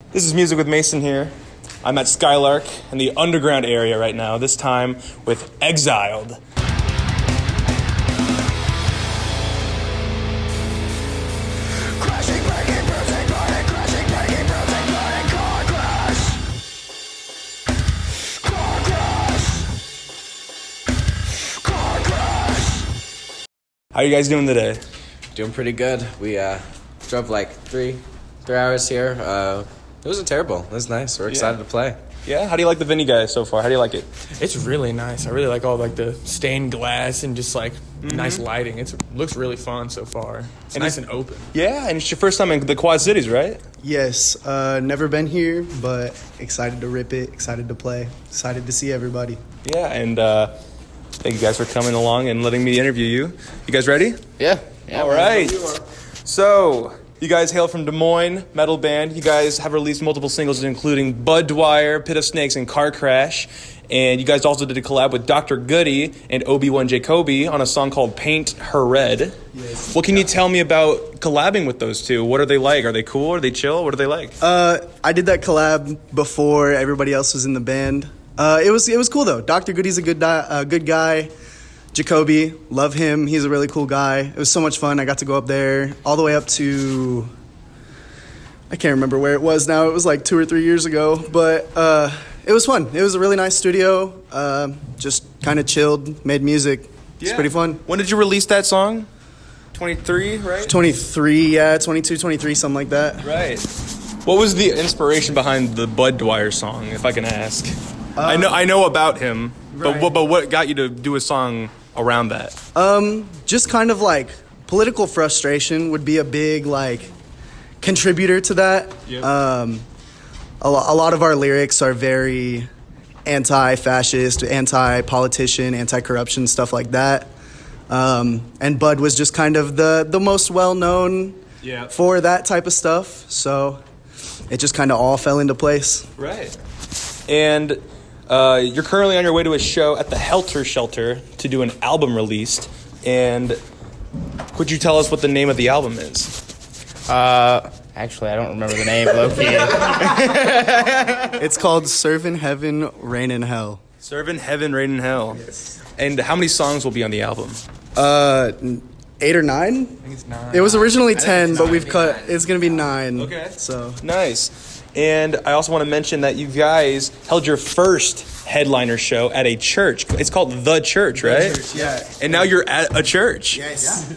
This is Music with Mason here. I'm at Skylark in the underground area right now, this time with Exiled. How are you guys doing today? Doing pretty good. We drove like three hours here. It wasn't terrible. It was nice. We're excited to play. Yeah? How do you like the venue, guys, so far? How do you like it? It's really nice. I really like all like the stained glass and just like nice lighting. It looks really fun so far. It's nice and open. Yeah, and it's your first time in the Quad Cities, right? Yes, never been here, but excited to rip it, excited to play, excited to see everybody. Yeah, and thank you guys for coming along and letting me interview you. You guys ready? Yeah. All right. So, you guys hail from Des Moines, metal band. You guys have released multiple singles, including Budd Dwyer, Pit of Snakes, and Car Crash. And you guys also did a collab with Dr. Goody and Obi-Wan Jacoby on a song called Paint Her Red. Yes. What can you tell me about collabing with those two? What are they like? Are they cool? Are they chill? What are they like? I did that collab before everybody else was in the band. It was cool though. Dr. Goody's a good guy. Jacoby, love him. He's a really cool guy. It was so much fun. I got to go up there all the way up to, I can't remember where it was now. It was like 2 or 3 years ago, but it was fun. It was a really nice studio. Just kind of chilled, made music. It's pretty fun. When did you release that song? 23, right? 23, yeah, 22, 23, something like that. Right. What was the inspiration behind the Budd Dwyer song, if I can ask? I know about him, right. but what got you to do a song around that? Just kind of like political frustration would be a big like contributor to that. Yep. A lot of our lyrics are very anti-fascist, anti-politician, anti-corruption, stuff like that. And Bud was just kind of the most well-known for that type of stuff. So it just kind of all fell into place. Right. And you're currently on your way to a show at the Helter Shelter to do an album release. And could you tell us what the name of the album is? Actually, I don't remember the name, low-key. It's called Serve in Heaven, Reign in Hell. Serve in Heaven, Reign in Hell. Yes. And how many songs will be on the album? 8 or 9? I think it's 9. It was originally 10, but we've cut. It's gonna be 9. Okay. So Nice. And I also want to mention that you guys held your first headliner show at a church. It's called The Church, right? yeah. And now you're at a church. Yes.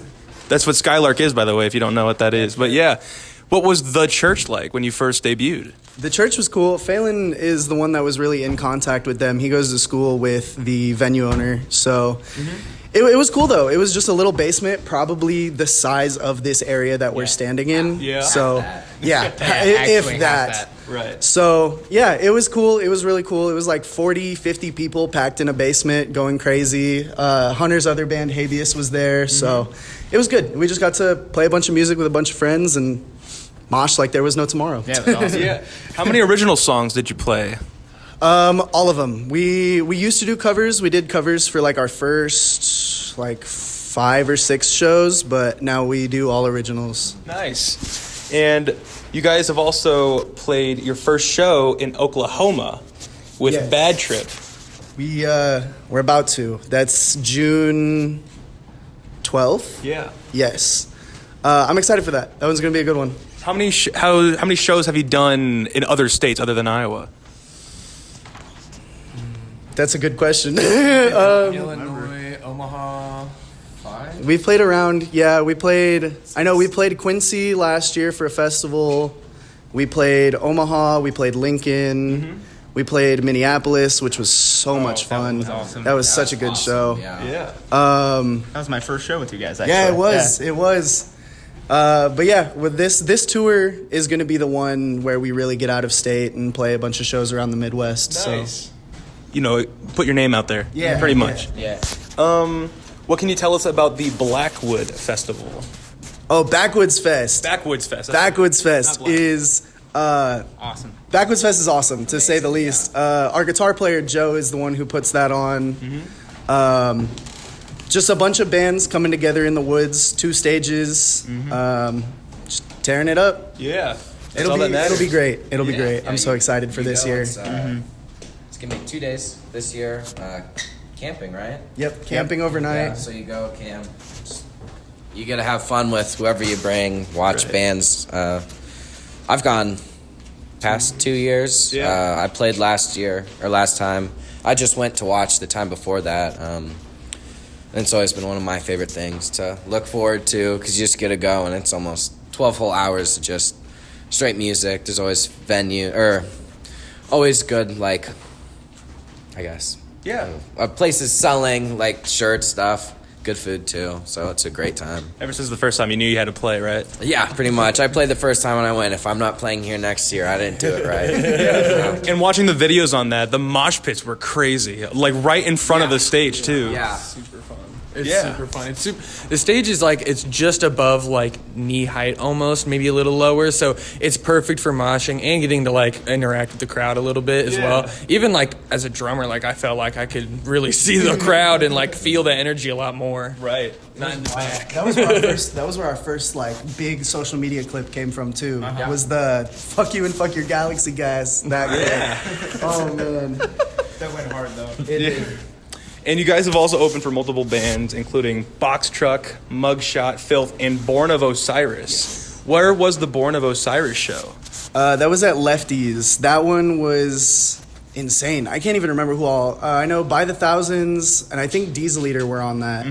That's what Skylark is, by the way, if you don't know what that is. But yeah, what was The Church like when you first debuted? The church was cool. Phelan is the one that was really in contact with them. He goes to school with the venue owner. So it was cool, though. It was just a little basement, probably the size of this area that we're standing in. Yeah. So, yeah, Actually, if that. Right. So, yeah, it was cool. It was really cool. It was like 40, 50 people packed in a basement going crazy. Hunter's other band, Habeas, was there. So it was good. We just got to play a bunch of music with a bunch of friends and mosh like there was no tomorrow. Yeah, that's awesome. Yeah. How many original songs did you play? All of them. We used to do covers. We did covers for like our first like 5 or 6 shows, but now we do all originals. Nice. And you guys have also played your first show in Oklahoma with Yes. Bad Trip. We're about to. That's June 12th. Yeah. Yes. I'm excited for that. That one's gonna be a good one. How many shows have you done in other states other than Iowa? That's a good question. Illinois, Omaha, 5? We played around. Yeah, we played Quincy last year for a festival. We played Omaha. We played Lincoln. We played Minneapolis, which was so much fun. was awesome. That was such a good show. Yeah. That was my first show with you guys, actually. Yeah, it was. It was. But yeah, with this tour is going to be the one where we really get out of state and play a bunch of shows around the Midwest. Nice. You know, put your name out there. Yeah. Pretty much. Yeah. What can you tell us about the Blackwood Festival? Oh, Backwoods Fest. Backwoods Fest. Backwoods Fest Not Black. is Awesome. Backwoods Fest is awesome, to say the least. Our guitar player, Joe, is the one who puts that on. Just a bunch of bands coming together in the woods, 2 stages, just tearing it up. Yeah. That's all that matters. It'll be great. It'll be great. Yeah, I'm so excited for this year. It's gonna be 2 days this year. Camping, right? Yep, camping overnight. Yeah, so you go camp. You gotta have fun with whoever you bring. Watch bands. I've gone past 2 years. Yeah. I played last time. I just went to watch the time before that. And it's always been one of my favorite things to look forward to because you just get to go and it's almost 12 whole hours of just straight music. There's always always good, like, I guess. Yeah. Places selling, like, shirts, stuff. Good food, too. So it's a great time. Ever since the first time you knew you had to play, right? Yeah, pretty much. I played the first time and I went, if I'm not playing here next year, I didn't do it right. And watching the videos on that, the mosh pits were crazy. Like right in front of the stage, too. Yeah. Super fun. It's super fun. The stage is like, it's just above like knee height almost, maybe a little lower. So it's perfect for moshing and getting to like interact with the crowd a little bit as well. Even like as a drummer, like I felt like I could really see the crowd and like feel the energy a lot more. Right. Not in the back. That was where our first like big social media clip came from too. Was the "fuck you and fuck your galaxy" guys. Oh man, That went hard though. it did. And you guys have also opened for multiple bands, including Box Truck, Mugshot, Filth, and Born of Osiris. Where was the Born of Osiris show? That was at Lefties. That one was insane. I can't even remember who all. I know By the Thousands, and I think Diesel Eater were on that.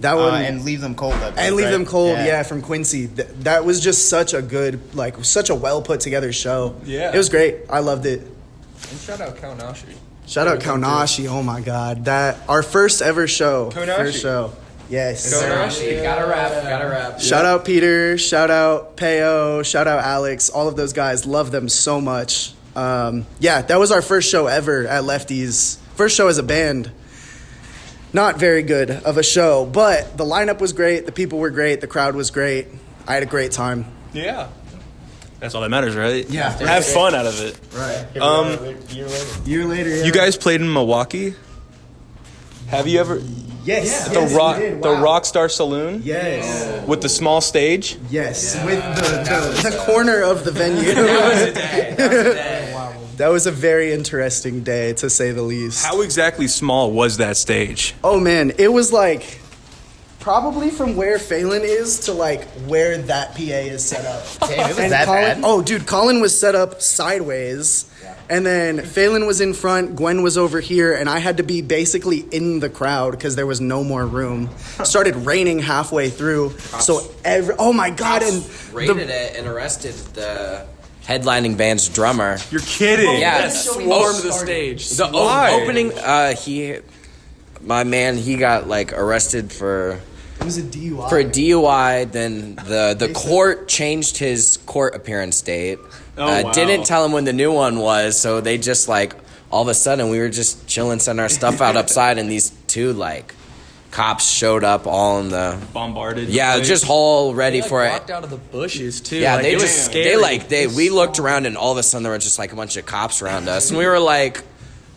That one And Leave Them Cold. I believe, and Leave right? Them Cold, yeah, from Quincy. That was just such a good, like, such a well put together show. Yeah. It was great. I loved it. And shout out Kaunashi. Shout out Kaunashi. Oh my God, our first ever show. Kaunashi. First show. Yes. Gotta rap. Shout out Peter. Shout out Peo. Shout out Alex. All of those guys. Love them so much. That was our first show ever at Lefties. First show as a band. Not very good of a show, but the lineup was great. The people were great. The crowd was great. I had a great time. Yeah. That's all that matters, right? Yeah. Have fun out of it. Right. Year later. Yeah. You guys played in Milwaukee? Have you ever? Yes. The Yes, Rock, we did. the Wow. Rockstar Saloon Yes. with the small stage. Yes. With the corner of the venue. That was a very interesting day, to say the least. How exactly small was that stage? Oh man, it was like probably from where Phelan is to like where that PA is set up. Damn, it was And that Colin, bad? oh dude, Colin was set up sideways. And then Phelan was in front, Gwen was over here, and I had to be basically in the crowd because there was no more room. Started raining halfway through. Oh my God, and Raided it and arrested the headlining band's drummer. You're kidding. Yeah, Swarmed the stage. The opening, my man, he got like arrested for it was a DUI. a DUI. Then the court changed his court appearance date. Wow. Didn't tell him when the new one was, so they just like all of a sudden we were just chilling, sending our stuff out upside, and these two like cops showed up all in the Bombarded. yeah, place. just all ready for it. Walked out of the bushes too. Yeah, like, they it was just scary. we looked around and all of a sudden there were just like a bunch of cops around us, and we were like,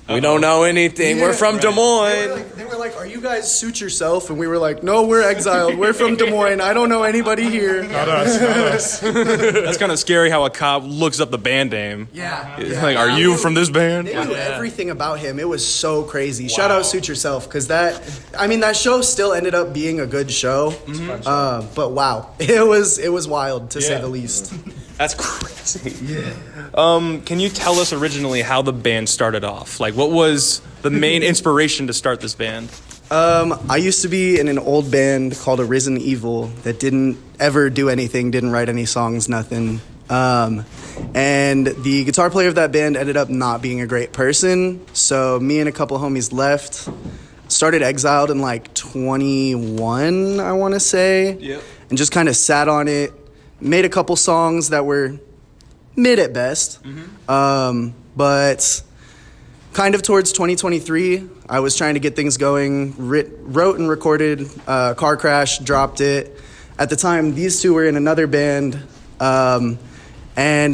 we don't know anything. We're from Des Moines. They were like, "Are you guys Suit Yourself?" And we were like, "No, we're Exiled. We're from Des Moines. I don't know anybody here." Not us. That's kind of scary how a cop looks up the band name. Yeah. It's like, are you from this band? They knew everything about him. It was so crazy. Shout out Suit Yourself, because that show still ended up being a good show. But wow, it was wild to say the least. That's crazy. Yeah. Can you tell us originally how the band started off? Like, what was the main inspiration to start this band? I used to be in an old band called Arisen Evil that didn't ever do anything, didn't write any songs, nothing. And the guitar player of that band ended up not being a great person. So me and a couple homies left, started Exiled in like 21, I want to say. Yep. And just kind of sat on it, made a couple songs that were mid at best. But kind of towards 2023, I was trying to get things going, wrote and recorded Car Crash, dropped it. At the time, these two were in another band, and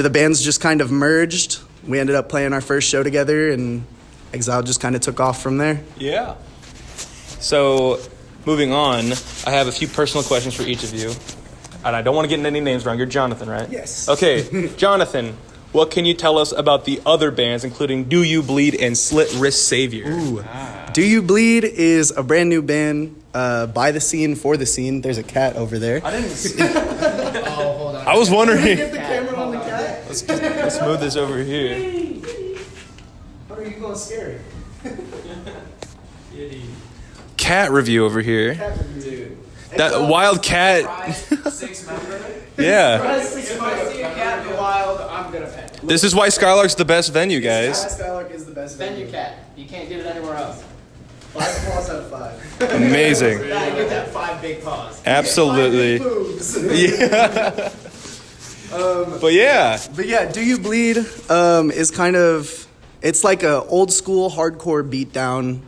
the bands just kind of merged. We ended up playing our first show together, and Exile just kind of took off from there. Yeah. So, moving on, I have a few personal questions for each of you. And I don't want to get any names wrong. You're Jonathan, right? Yes. Okay, Jonathan, what can you tell us about the other bands, including Do You Bleed and Slit Wrist Savior? Ooh. Do You Bleed is a brand new band by the scene, for the scene. There's a cat over there. I didn't see. Oh, hold on. I was wondering. Get the camera on the cat. Let's move this over here. What are you going scary? Cat review over here. Dude. That wild cat. 6 members. Yeah. If I see a cat in the wild, I'm gonna pet it. This is why Skylark's the best venue, guys. Skylark is the best Venue cat. You can't get it anywhere else. 5 claws out of 5. Amazing. Yeah, get that 5 big paws. Absolutely. Yeah. But yeah. But yeah, Do You Bleed is kind of, it's like a old school hardcore beatdown.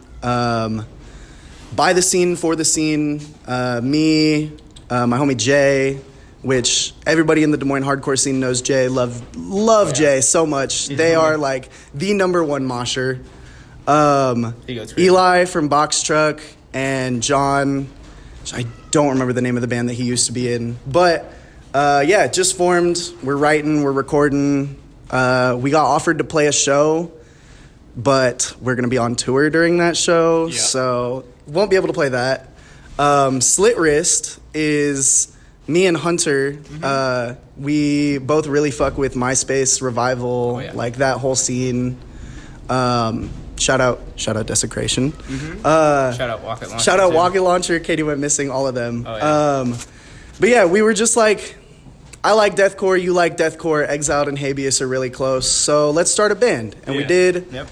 By the scene, for the scene. Me, my homie Jay, which everybody in the Des Moines hardcore scene knows Jay. Love Jay so much. They are like the number one mosher. Eli from Box Truck and John, I don't remember the name of the band that he used to be in, but yeah, just formed. We're writing, we're recording. We got offered to play a show, but we're gonna be on tour during that show, so won't be able to play that. Slit Wrist is me and Hunter. We both really fuck with MySpace Revival, like that whole scene. Shout out Desecration. Shout out Walk It Launcher. Shout out too. Walk It Launcher, Katie Went Missing, all of them. Oh, yeah. But yeah, we were just like, I like deathcore, you like deathcore, Exiled and Habeas are really close, so let's start a band. And we did. Yep.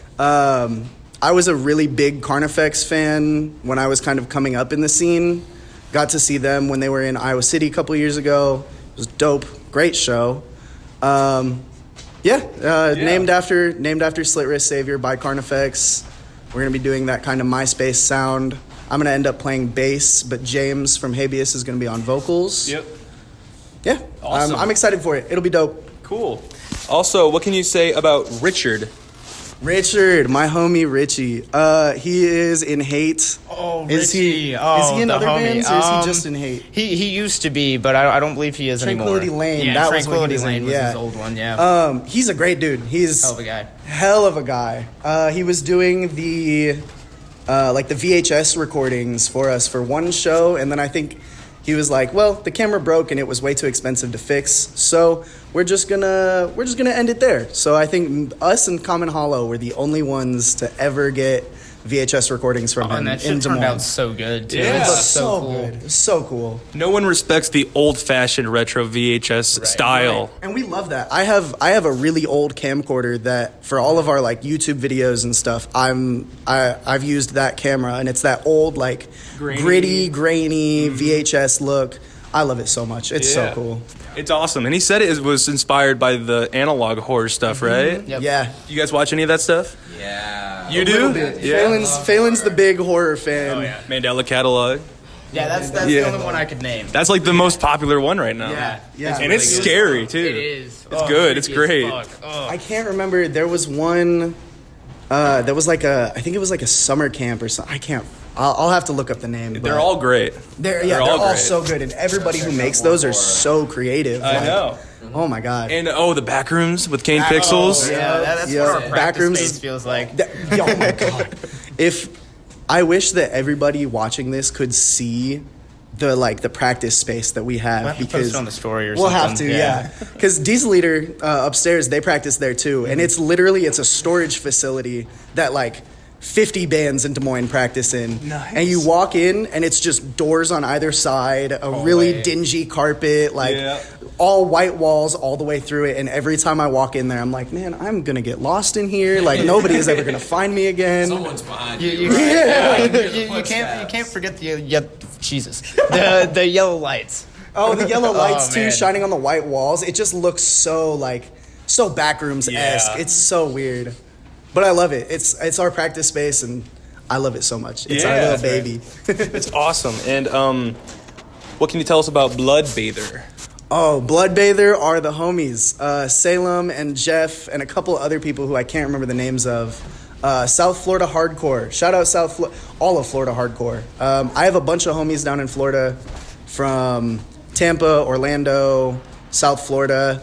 I was a really big Carnifex fan when I was kind of coming up in the scene. Got to see them when they were in Iowa City a couple years ago. It was dope. Great show. Named after Slit Wrist Savior by Carnifex. We're going to be doing that kind of MySpace sound. I'm going to end up playing bass, but James from Habeas is going to be on vocals. Yep. Yeah. Awesome. I'm excited for it. It'll be dope. Cool. Also, what can you say about Richard? Richard, my homie Richie. He is in Hate. Oh, Is he in the other homie. bands, or is he just in Hate? He used to be, but I don't believe he is Tranquility anymore. Lane, Yeah, that was what he Tranquility was in, Lane was yeah. his old one. Yeah. He's a great dude. He's Hell of a guy. Hell of a guy. He was doing the VHS recordings for us for one show, and then I think he was like, well, the camera broke and it was way too expensive to fix, so we're just gonna end it there. So I think us and Common Hollow were the only ones to ever get VHS recordings from him And that in shit Des turned Moines. out so good too. Yeah. It's It's so cool. good. So cool. No one respects the old-fashioned retro VHS style. And we love that. I have a really old camcorder that for all of our like YouTube videos and stuff, I've used that camera, and it's that old like gritty, grainy VHS look. I love it so much. It's so cool. It's awesome. And he said it was inspired by the analog horror stuff, right? Yep. Yeah. You guys watch any of that stuff? Yeah. You A do? little bit. Phelan's the big horror fan. Oh, yeah. Mandela Catalog. Yeah, that's Yeah. the only one I could name. That's like the most popular one right now. Yeah. And it's scary, too. It is. It's good. It's creepy great. as fuck. Oh. I can't remember. There was one that was like I think it was like a summer camp or something. I'll have to look up the name. They're all great. They're all all great. so good, and everybody who makes those are so creative. I Like, know. Oh my god. And the Backrooms with Kane Pixels. Yeah, that's Yeah. what our practice Backrooms space is- feels like. Oh my god. I wish that everybody watching this could see the practice space that we have, We'll have to post because it on the story or we'll something. have to, yeah. Because Diesel Eater upstairs, they practice there too, and it's a storage facility that like 50 bands in Des Moines practice in. Nice. And you walk in, and it's just doors on either side, a really dingy carpet, all white walls all the way through it. And every time I walk in there, I'm like, man, I'm gonna get lost in here. Like nobody is ever gonna find me again. Someone's behind You, you. you, right? you can't forget the yellow lights. Oh, the yellow lights too, man. shining on the white walls. It just looks so Backrooms-esque. Yeah. It's so weird, but I love it. It's our practice space, and I love it so much. It's our little that's right. baby. It's awesome. And what can you tell us about Blood Bather? Oh, Blood Bather are the homies. Salem and Jeff and a couple other people who I can't remember the names of. South Florida Hardcore. Shout out all of Florida Hardcore. I have a bunch of homies down in Florida from Tampa, Orlando, South Florida.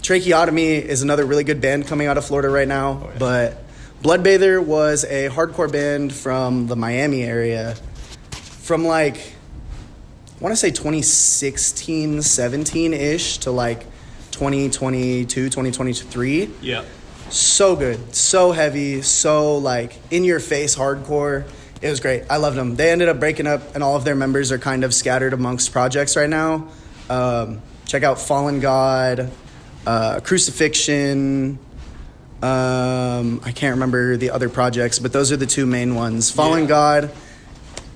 Tracheotomy is another really good band coming out of Florida right now. But Bloodbather was a hardcore band from the Miami area from like, I want to say 2016, 17-ish to like 2022, 2023. Yeah. So good, so heavy, so like in your face hardcore. It was great. I loved them. They ended up breaking up, and all of their members are kind of scattered amongst projects right now. Check out Fallen God, Crucifixion. I can't remember the other projects, but those are the two main ones. Fallen God.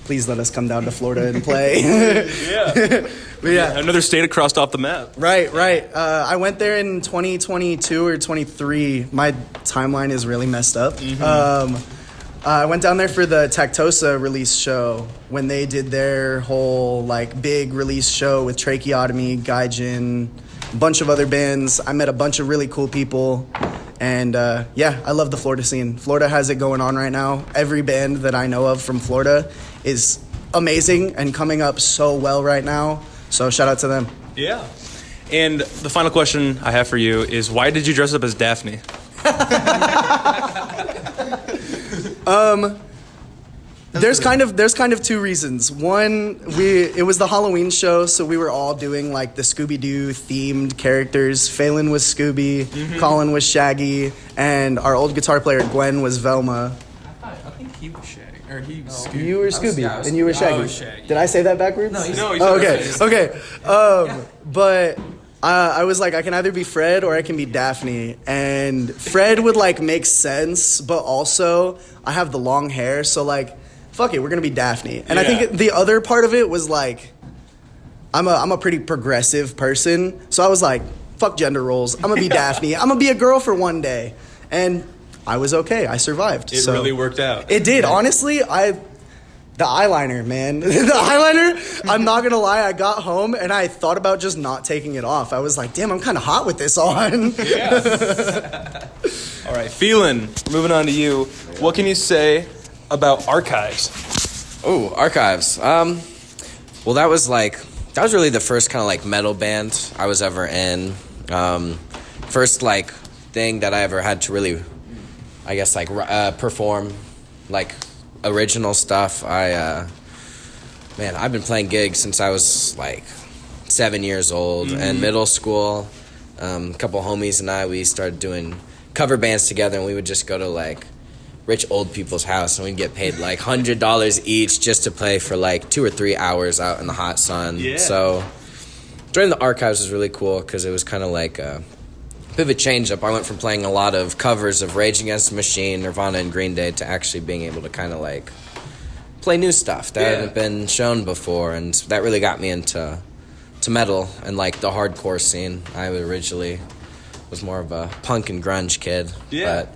Please let us come down to Florida and play. Yeah. But yeah. Another state crossed off the map. Right. I went there in 2022 or 23. My timeline is really messed up. I went down there for the Tactosa release show when they did their whole like big release show with Tracheotomy, Gaijin, a bunch of other bands. I met a bunch of really cool people. And yeah, I love the Florida scene. Florida has it going on right now. Every band that I know of from Florida is amazing and coming up so well right now. So shout out to them. Yeah. And the final question I have for you is, why did you dress up as Daphne? There's kind of two reasons. One, it was the Halloween show, so we were all doing like the Scooby-Doo themed characters. Phelan was Scooby, Colin was Shaggy, and our old guitar player Gwen was Velma. I think he was Shaggy. Or he was Scooby. You were Scooby, and you were Shaggy. I was Shaggy. Did I say that backwards? No, you said okay. But I was like, I can either be Fred or I can be Daphne. And Fred would like make sense, but also I have the long hair, so like, fuck it, we're gonna be Daphne. And I think the other part of it was like, I'm a pretty progressive person, so I was like, fuck gender roles. I'm gonna be Daphne. I'm gonna be a girl for one day, and I was okay. I survived. It really worked out. It did. Honestly, the eyeliner, man. The eyeliner, I'm not going to lie, I got home and I thought about just not taking it off. I was like, damn, I'm kind of hot with this on. Yeah. All right, Phelan, moving on to you. What can you say about Archives? Oh, Archives. Well, that was really the first kind of like metal band I was ever in. First like thing that I ever had to really, I guess, like perform like original stuff. I've been playing gigs since I was like 7 years old. And middle school, a couple homies and we started doing cover bands together, and we would just go to like rich old people's house, and we'd get paid like $100 each just to play for like 2 or 3 hours out in the hot sun. Yeah. So joining the Archives was really cool because it was kind of like a bit of a change up. I went from playing a lot of covers of Rage Against the Machine, Nirvana, and Green Day to actually being able to kind of like play new stuff that hadn't been shown before, and that really got me into metal and like the hardcore scene. I originally was more of a punk and grunge kid. But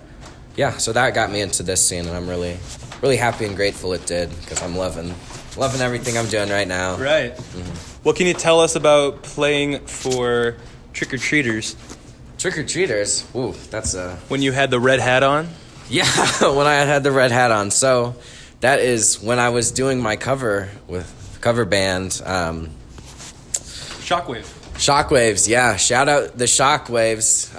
yeah, so that got me into this scene, and I'm really, really happy and grateful it did, because I'm loving everything I'm doing right now. Right. What can you tell us about playing for Trick or Treaters? Trick or Treaters? Ooh, that's a... When you had the red hat on? Yeah, when I had the red hat on. So that is when I was doing my cover band. Shockwaves, yeah. Shout out the Shockwaves.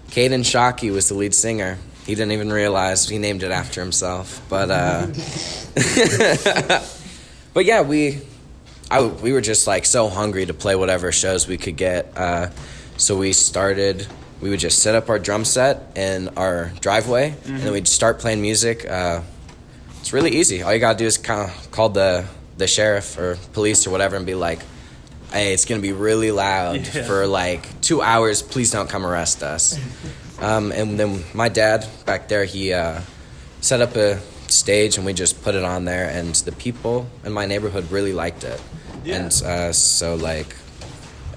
Caden Shockey was the lead singer. He didn't even realize he named it after himself. But but yeah, we were just like so hungry to play whatever shows we could get. So we would just set up our drum set in our driveway, and then we'd start playing music. It's really easy. All you gotta do is kind of call the sheriff or police or whatever and be like, hey, it's gonna be really loud for like 2 hours. Please don't come arrest us. And then my dad back there, he set up a stage, and we just put it on there, and the people in my neighborhood really liked it. And so like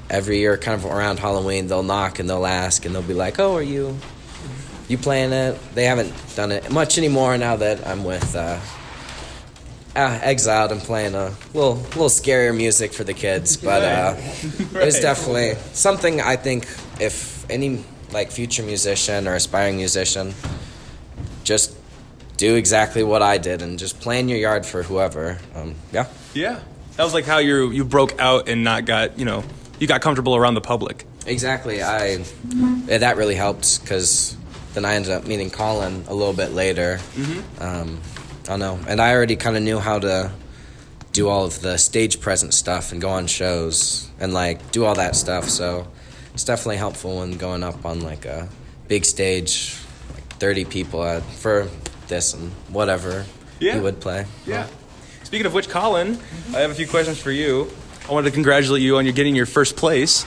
every year, kind of around Halloween, they'll knock and they'll ask, and they'll be like, oh, are you playing it? They haven't done it much anymore now that I'm with Exiled. I'm playing a little scarier music for the kids, but it was definitely something. I think if any like future musician or aspiring musician, just do exactly what I did and just play in your yard for whoever. Yeah. That was like how you broke out and not got, you got comfortable around the public. Exactly. That really helped because then I ended up meeting Colin a little bit later. I don't know. And I already kind of knew how to do all of the stage presence stuff and go on shows and like do all that stuff. So it's definitely helpful when going up on like a big stage, like 30 people for this and whatever he would play. Yeah. Speaking of which, Colin, I have a few questions for you. I wanted to congratulate you on getting your first place.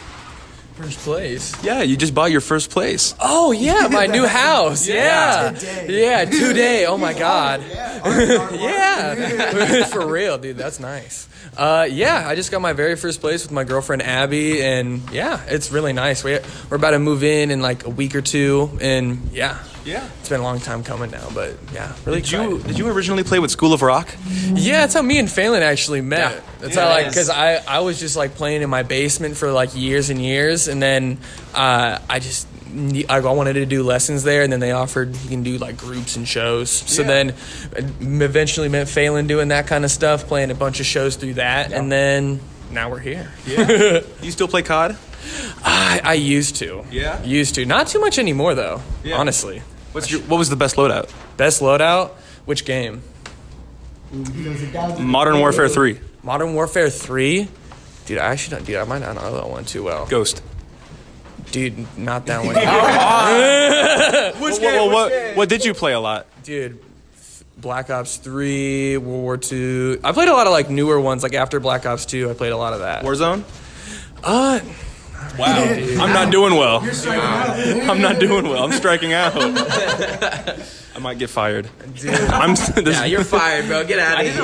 First place. Yeah, you just bought your first place. Oh yeah, my new house. Yeah. Today. Oh my God. Yeah. For real, dude. That's nice. I just got my very first place with my girlfriend Abby, and yeah, it's really nice. We're about to move in like a week or two, and yeah. It's been a long time coming now, but yeah, really excited. Did you originally play with School of Rock? Yeah, that's how me and Phelan actually met. Yeah. That's how because I was just like playing in my basement for like years and years, and then I wanted to do lessons there, and then they offered you can do like groups and shows. So then eventually met Phelan doing that kind of stuff, playing a bunch of shows through that, and then now we're here. Yeah. You still play COD? I used to. Yeah? Used to. Not too much anymore, though, honestly. What was the best loadout? Best loadout? Which game? Modern Warfare 3. Modern Warfare 3? Dude, I might not know that one too well. Ghost. Dude, not that one. Which game? What did you play a lot? Dude, Black Ops 3, World War 2. I played a lot of like newer ones, like after Black Ops 2, I played a lot of that. Warzone? Wow. I'm not doing well. You're striking out. I'm not doing well. I'm striking out. I might get fired. Dude. You're fired, bro. Get out of here.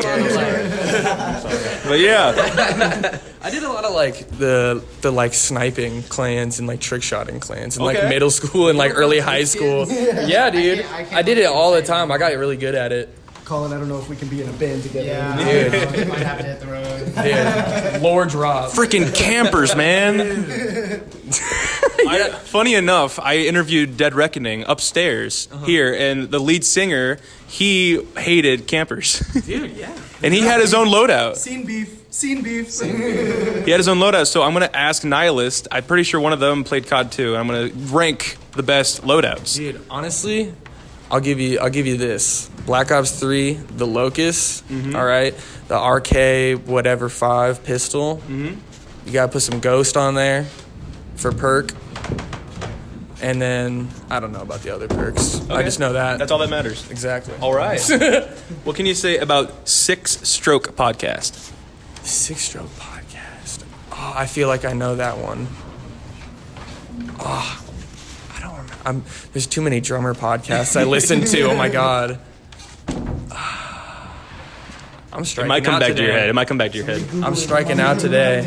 But yeah. I did a lot of like the like sniping clans and like trick shotting clans in like middle school and like early high school. Yeah, dude. I did it all the time. I got really good at it. Colin, I don't know if we can be in a band together. Yeah, dude. might have to hit the road. Dude, lore drop. Freaking campers, man. Funny enough, I interviewed Dead Reckoning upstairs here, and the lead singer, he hated campers. Dude, yeah. And he had his own loadout. Scene beef. He had his own loadout, so I'm going to ask Nihilist. I'm pretty sure one of them played COD 2, and I'm going to rank the best loadouts. Dude, honestly, I'll give you this. Black Ops 3, the Locust, all right? The RK whatever 5 pistol. You got to put some Ghost on there for perk. And then, I don't know about the other perks. Okay. I just know that. That's all that matters. Exactly. All right. What can you say about Six Stroke Podcast? Six Stroke Podcast. Oh, I feel like I know that one. Oh, I don't remember. There's too many drummer podcasts I listen to. Oh, my God. I'm striking out. It might come back to your head. It might come back to your head. I'm striking out today.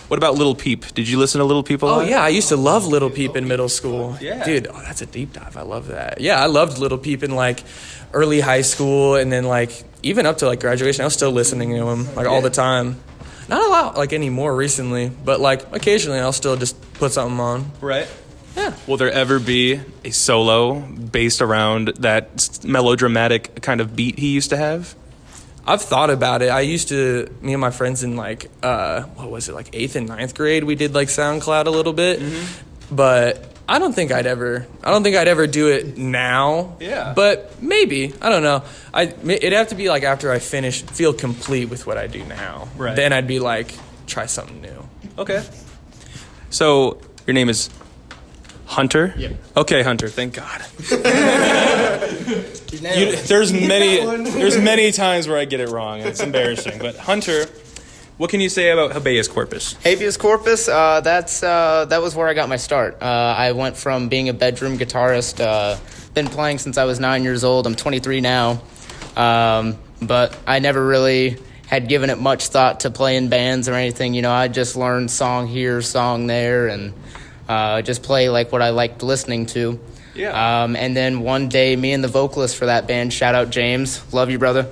What about Little Peep? Did you listen to Little Peep a lot? Oh, yeah. I used to love Little Peep in middle school. Yeah. Dude, that's a deep dive. I love that. Yeah, I loved Little Peep in, like, early high school. And then, like, even up to, like, graduation, I was still listening to him, like, all the time. Not a lot, like, anymore recently. But, like, occasionally I'll still just put something on. Right. Yeah. Will there ever be a solo based around that melodramatic kind of beat he used to have? I've thought about it. Me and my friends in like, what was it, like 8th and 9th grade, we did like SoundCloud a little bit, but I don't think I'd ever do it now. Yeah. But maybe, I don't know. It'd have to be like after I feel complete with what I do now. Right. Then I'd be like, try something new. Okay. So your name is Hunter? Yep. Okay, Hunter, thank God. There's many times where I get it wrong, and it's embarrassing. But Hunter, what can you say about habeas corpus? Habeas corpus, that was where I got my start. I went from being a bedroom guitarist, been playing since I was 9 years old. I'm 23 now, but I never really had given it much thought to play in bands or anything. You know, I just learned song here, song there, and just play like what I liked listening to. Yeah. And then one day, me and the vocalist for that band, shout out James, love you, brother.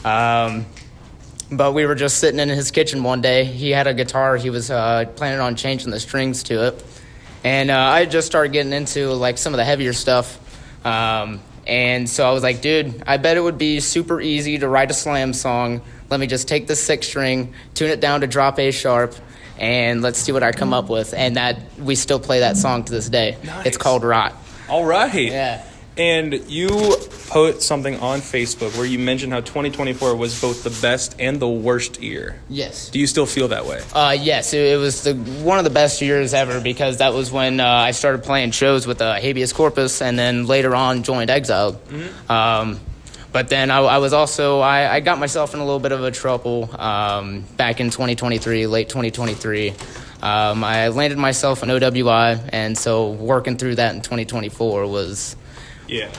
But we were just sitting in his kitchen one day. He had a guitar. He was planning on changing the strings to it. And I just started getting into like some of the heavier stuff. And so I was like, dude, I bet it would be super easy to write a slam song let me just take the 6-string, tune it down to drop A sharp, and let's see what I come up with. And that we still play that song to this day. Nice. It's called Rot. All right. Yeah. And you put something on Facebook where you mentioned how 2024 was both the best and the worst year. Yes. Do you still feel that way? Yes, it was one of the best years ever, because that was when I started playing shows with Habeas Corpus, and then later on joined Exiled. But then I was also, I got myself in a little bit of a trouble back in 2023, late 2023. I landed myself an OWI, and so working through that in 2024 was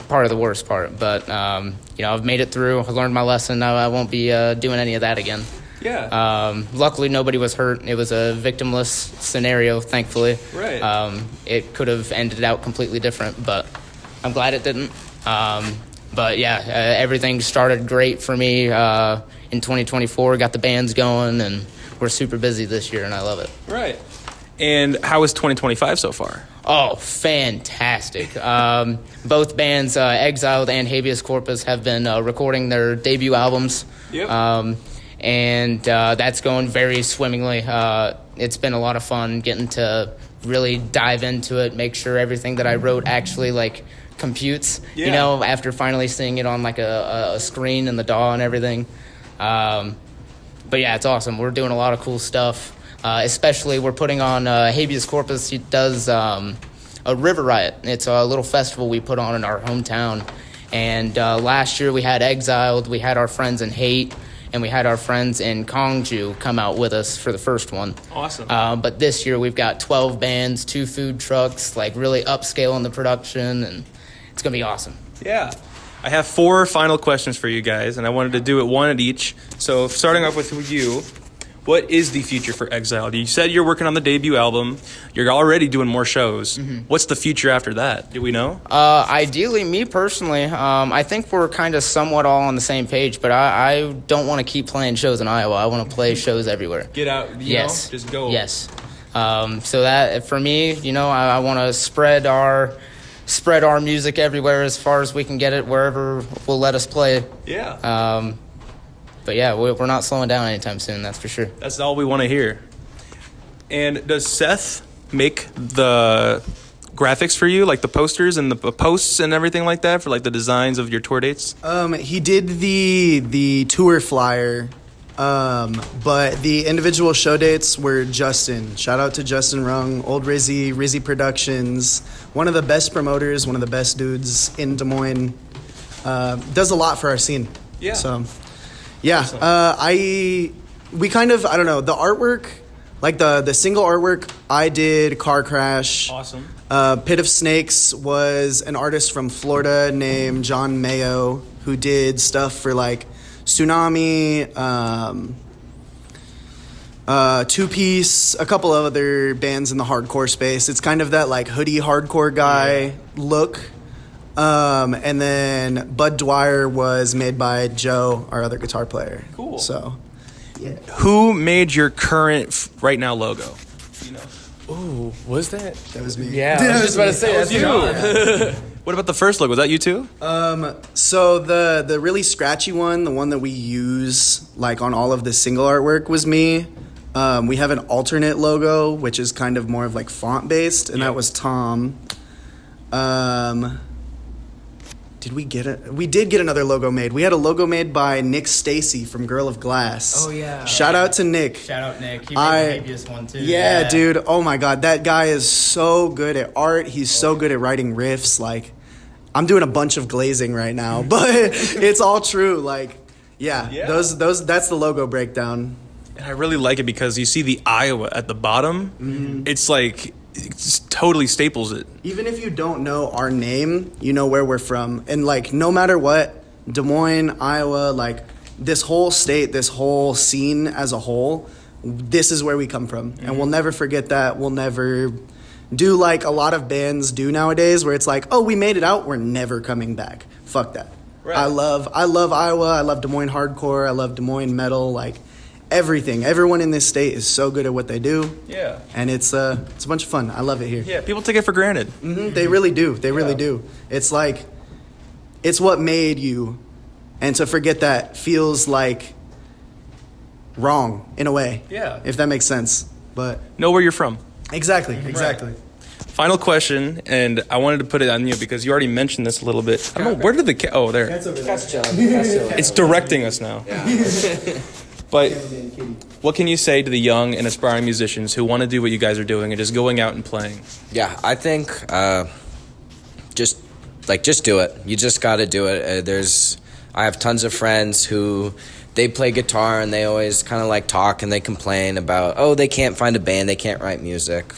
part of the worst part. But, I've made it through. I learned my lesson. I won't be doing any of that again. Yeah. Luckily, nobody was hurt. It was a victimless scenario, thankfully. Right. It could have ended out completely different, but I'm glad it didn't. But yeah, everything started great for me in 2024. Got the bands going, and we're super busy this year, and I love it. Right. And how is 2025 so far? Oh, fantastic. Both bands, Exiled and Habeas Corpus, have been recording their debut albums. Yep. And that's going very swimmingly. It's been a lot of fun getting to really dive into it, make sure everything that I wrote actually, computes, after finally seeing it on, a screen in the DAW and everything. But, yeah, it's awesome. We're doing a lot of cool stuff. Especially we're putting on Habeas Corpus. He does a River Riot. It's a little festival we put on in our hometown. And last year we had Exiled, we had our friends in Hate, and we had our friends in Kongju come out with us for the first one. Awesome. But this year we've got 12 bands, 2 food trucks, really upscaling the production, and it's going to be awesome. Yeah. I have 4 final questions for you guys, and I wanted to do it one at each. So starting off with you, what is the future for Exiled? You said you're working on the debut album. You're already doing more shows. Mm-hmm. What's the future after that? Do we know? Ideally, me personally, I think we're kind of somewhat all on the same page, but I don't want to keep playing shows in Iowa. I want to play shows everywhere. Get out, yes. Just go. Yes. So that, for me, I want to spread our music everywhere as far as we can get it, wherever will let us play. Yeah. But yeah, we're not slowing down anytime soon, that's for sure. That's all we want to hear. And does Seth make the graphics for you, like the posters and the posts and everything like that, for the designs of your tour dates? He did the tour flyer, but the individual show dates were Justin. Shout out to Justin Rung, Old Rizzy Productions, one of the best promoters, one of the best dudes in Des Moines. Does a lot for our scene. Yeah. So, yeah, awesome. We kind of, I don't know, the artwork, the single artwork, I did Car Crash. Awesome. Pit of Snakes was an artist from Florida named John Mayo who did stuff for Tsunami, Two Piece, a couple of other bands in the hardcore space. It's kind of that hoodie hardcore guy look. And then Budd Dwyer was made by Joe, our other guitar player. Cool. So, yeah. Who made your current right now logo? Ooh, was that? That was me. Yeah, I was just about to say that's you. What about the first logo? Was that you too? So the really scratchy one, the one that we use on all of the single artwork, was me. We have an alternate logo, which is kind of more of font based, and that was Tom. We did get another logo made. We had a logo made by Nick Stacy from Girl of Glass. Oh, yeah. Shout out to Nick. Shout out, Nick. He made the Habeas one, too. Yeah, dude. Oh, my God. That guy is so good at art. He's so good at writing riffs. I'm doing a bunch of glazing right now, but it's all true. Those that's the logo breakdown. And I really like it because you see the Iowa at the bottom. Mm-hmm. It's it totally staples it. Even if you don't know our name, you know where we're from. And no matter what, Des Moines, Iowa, this whole state, this whole scene as a whole, this is where we come from. Mm-hmm. And we'll never forget that. We'll never do a lot of bands do nowadays where it's oh, we made it out, we're never coming back. Fuck that. Right. I love Iowa. I love Des Moines hardcore. I love Des Moines metal. Everything. Everyone in this state is so good at what they do. Yeah. And it's a bunch of fun. I love it here. Yeah, people take it for granted. Mm-hmm. They really do. They really do. It's it's what made you. And to forget that feels wrong in a way. Yeah. If that makes sense. But Know where you're from. exactly. Final question, and I wanted to put it on you because you already mentioned this a little bit. I don't know, where did the oh, there. That's chilling. It's directing us now. But what can you say to the young and aspiring musicians who want to do what you guys are doing and just going out and playing? Yeah, I think just do it. You just got to do it. I have tons of friends who they play guitar and they always kind of like talk and they complain about, they can't find a band, they can't write music.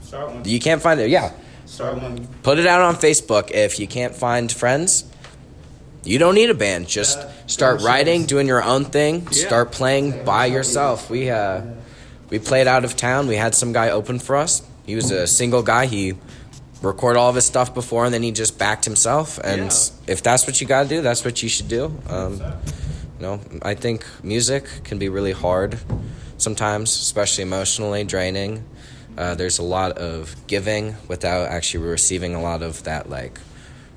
Start one. You can't find it, yeah. Start one. Put it out on Facebook. If you can't find friends, you don't need a band. Just start writing, doing your own thing. Start playing by yourself. We played out of town. We had some guy open for us. He was a single guy. He recorded all of his stuff before, and then he just backed himself. And if that's what you got to do, that's what you should do. I think music can be really hard sometimes, especially emotionally draining. There's a lot of giving without actually receiving a lot of that like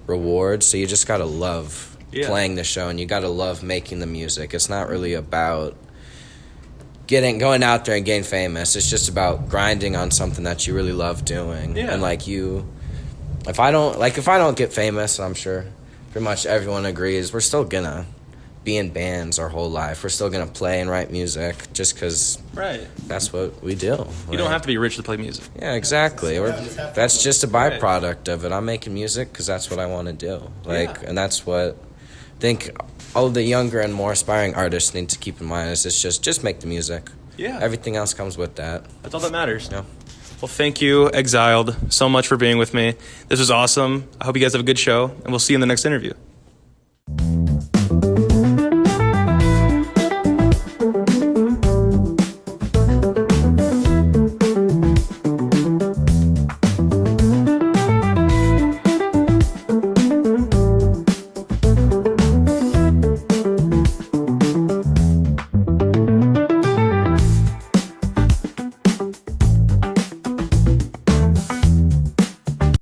reward. So you just gotta love playing the show, and you gotta love making the music. It's not really about going out there and getting famous. It's just about grinding on something that you really love doing. Yeah. And if I don't get famous, I'm sure pretty much everyone agrees, we're still gonna be in bands our whole life. We're still gonna play and write music just because that's what we do. You don't have to be rich to play music. Yeah, exactly. That's just a byproduct of it. I'm making music because that's what I want to do. And that's what I think all the younger and more aspiring artists need to keep in mind is it's just make the music. Yeah. Everything else comes with that. That's all that matters. Yeah. Well, thank you, Exiled, so much for being with me. This was awesome. I hope you guys have a good show, and we'll see you in the next interview.